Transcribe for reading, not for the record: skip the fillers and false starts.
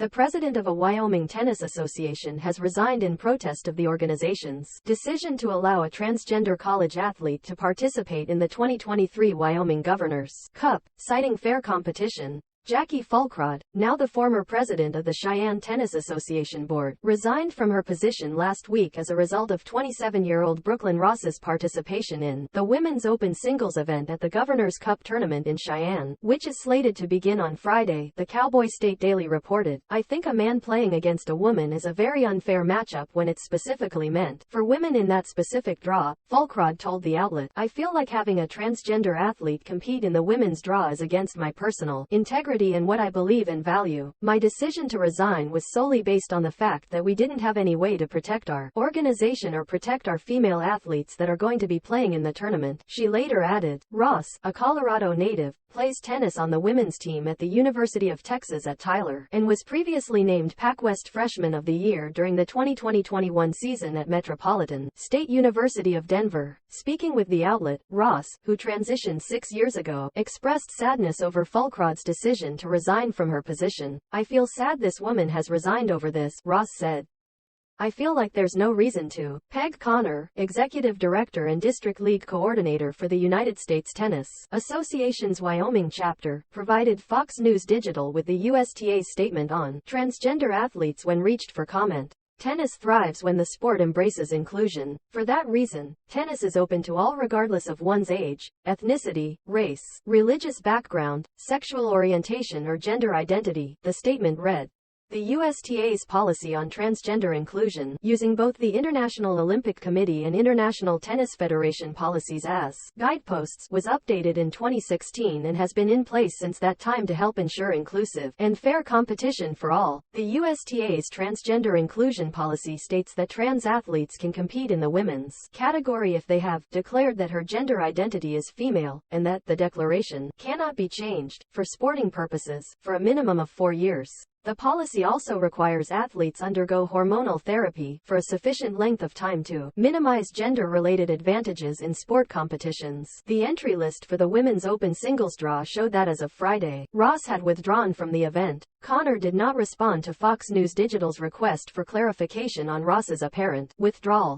The president of a Wyoming tennis association has resigned in protest of the organization's decision to allow a transgender college athlete to participate in the 2023 Wyoming Governor's Cup, citing fair competition. Jackie Falkrod, now the former president of the Cheyenne Tennis Association board, resigned from her position last week as a result of 27-year-old Brooklyn Ross's participation in the women's open singles event at the Governor's Cup tournament in Cheyenne, which is slated to begin on Friday, the Cowboy State Daily reported. I think a man playing against a woman is a very unfair matchup when it's specifically meant for women in that specific draw, Falkrod told the outlet. I feel like having a transgender athlete compete in the women's draw is against my personal integrity and what I believe and value. My decision to resign was solely based on the fact that we didn't have any way to protect our organization or protect our female athletes that are going to be playing in the tournament, she later added. Ross, a Colorado native, plays tennis on the women's team at the University of Texas at Tyler, and was previously named PacWest Freshman of the Year during the 2020-21 season at Metropolitan State University of Denver. Speaking with the outlet, Ross, who transitioned 6 years ago, expressed sadness over Falkrod's decision to resign from her position. I feel sad this woman has resigned over this, Ross said. I feel like there's no reason to. Peg Connor, executive director and district league coordinator for the United States Tennis Association's Wyoming chapter, provided Fox News Digital with the USTA's statement on transgender athletes when reached for comment. Tennis thrives when the sport embraces inclusion. For that reason, tennis is open to all regardless of one's age, ethnicity, race, religious background, sexual orientation or gender identity, the statement read. The USTA's policy on transgender inclusion, using both the International Olympic Committee and International Tennis Federation policies as guideposts, was updated in 2016 and has been in place since that time to help ensure inclusive and fair competition for all. The USTA's transgender inclusion policy states that trans athletes can compete in the women's category if they have declared that her gender identity is female, and that the declaration cannot be changed, for sporting purposes, for a minimum of 4 years. The policy also requires athletes undergo hormonal therapy for a sufficient length of time to minimize gender-related advantages in sport competitions. The entry list for the women's open singles draw showed that as of Friday, Ross had withdrawn from the event. Connor did not respond to Fox News Digital's request for clarification on Ross's apparent withdrawal.